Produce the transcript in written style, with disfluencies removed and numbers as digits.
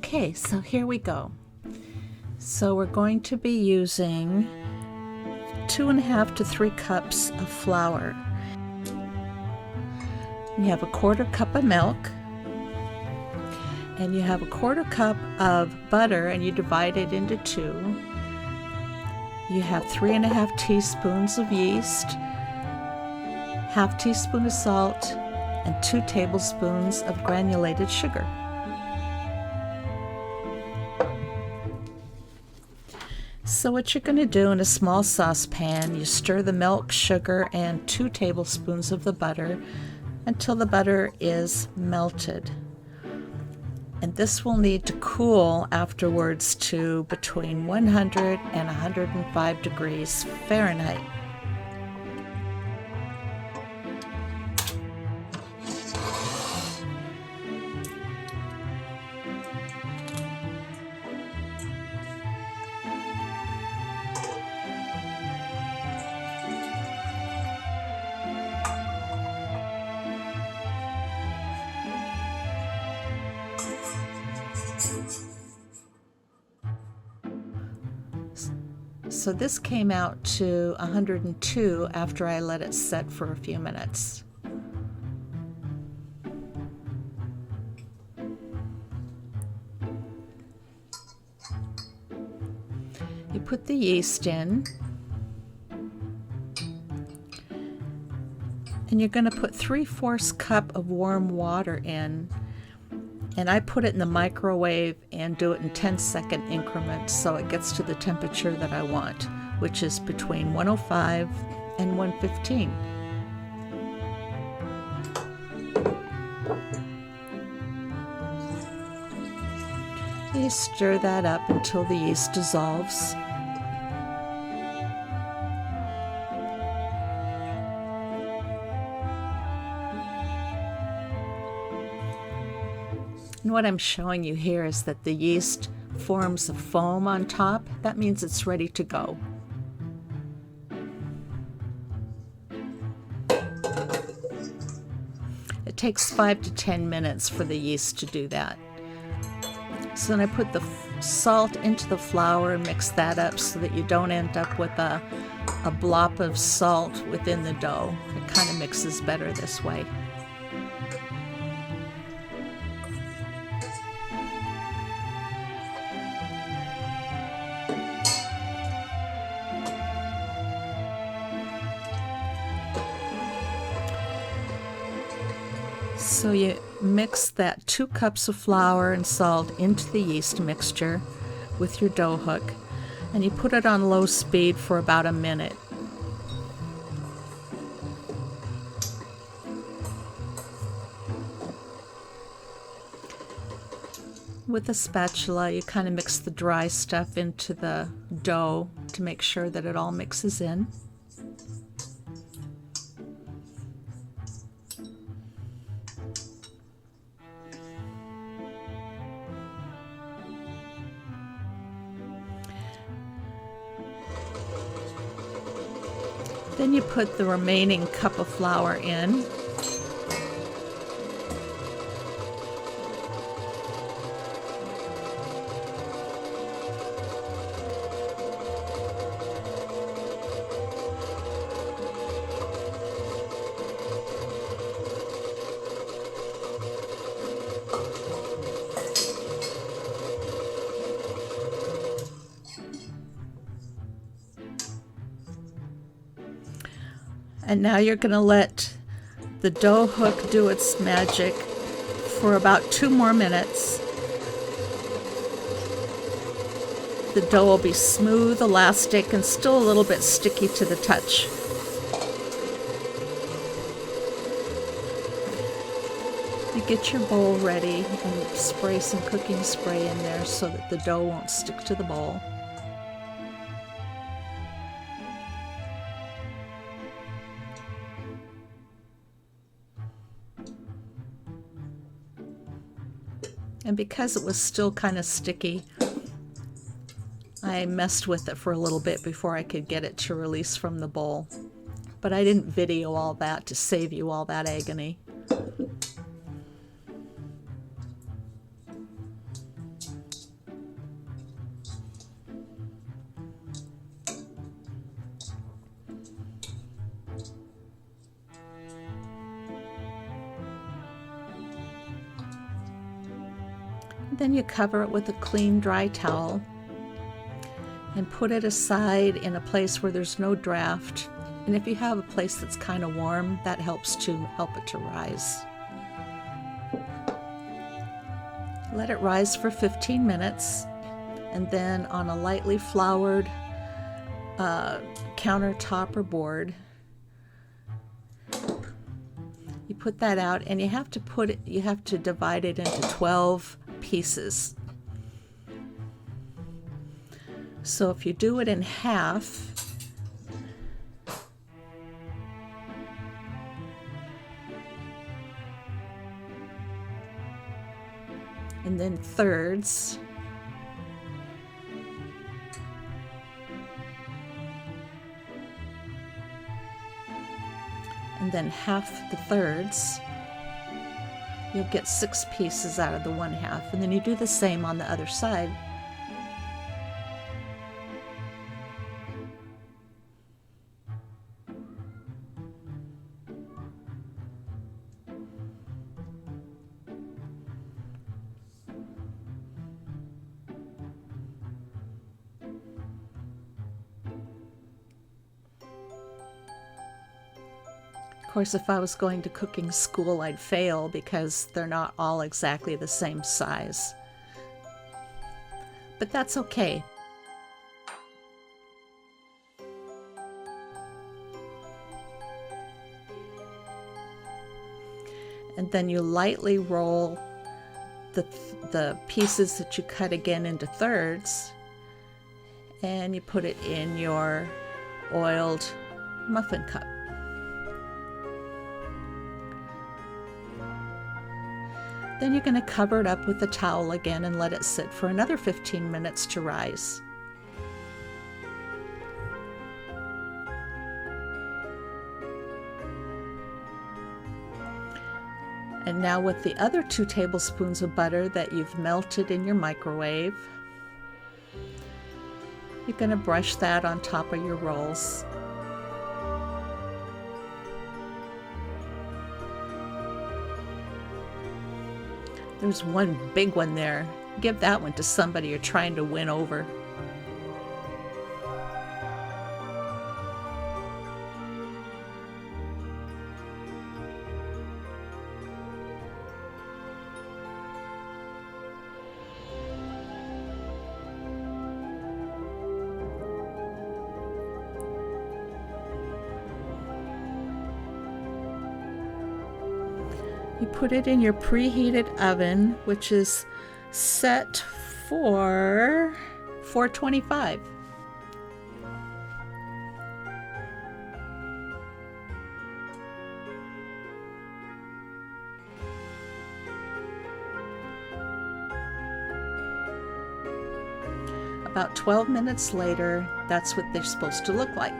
Okay, so here we go. So we're going to be using 2.5 to 3 cups of flour. You have a 1/4 cup of milk, and you have a 1/4 cup of butter, and you divide it into 2. You have 3.5 teaspoons of yeast, 1/2 teaspoon of salt, and 2 tablespoons of granulated sugar. So what you're going to do in a small saucepan, you stir the milk, sugar, and 2 tablespoons of the butter until the butter is melted. And this will need to cool afterwards to between 100 and 105 degrees Fahrenheit. So this came out to 102 after I let it set for a few minutes. You put the yeast in, and you're going to put 3/4 cup of warm water in. And I put it in the microwave and do it in 10-second increments so it gets to the temperature that I want, which is between 105 and 115. You stir that up until the yeast dissolves. And what I'm showing you here is that the yeast forms a foam on top. That means it's ready to go. It takes 5 to 10 minutes for the yeast to do that. So then I put the salt into the flour and mix that up so that you don't end up with a blob of salt within the dough. It kind of mixes better this way. So you mix that 2 cups of flour and salt into the yeast mixture with your dough hook, and you put it on low speed for about a minute. With a spatula, you kind of mix the dry stuff into the dough to make sure that it all mixes in. Then you put the remaining cup of flour in. And now you're going to let the dough hook do its magic for about 2 more minutes. The dough will be smooth, elastic, and still a little bit sticky to the touch. You get your bowl ready and spray some cooking spray in there so that the dough won't stick to the bowl. And because it was still kind of sticky, I messed with it for a little bit before I could get it to release from the bowl. But I didn't video all that to save you all that agony. Then you cover it with a clean, dry towel and put it aside in a place where there's no draft. And if you have a place that's kind of warm, that helps to help it to rise. Let it rise for 15 minutes, and then on a lightly floured countertop or board, you put that out, and you have to divide it into 12 pieces. So if you do it in half, and then thirds, and then half the thirds, you'll get 6 pieces out of the 1/2, and then you do the same on the other side. Of course, if I was going to cooking school, I'd fail because they're not all exactly the same size. But that's okay. And then you lightly roll the pieces that you cut again into thirds, and you put it in your oiled muffin cup. Then you're going to cover it up with a towel again and let it sit for another 15 minutes to rise. And now with the other 2 tablespoons of butter that you've melted in your microwave, you're going to brush that on top of your rolls. There's one big one there. Give that one to somebody you're trying to win over. You put it in your preheated oven, which is set for 425. About 12 minutes later, that's what they're supposed to look like.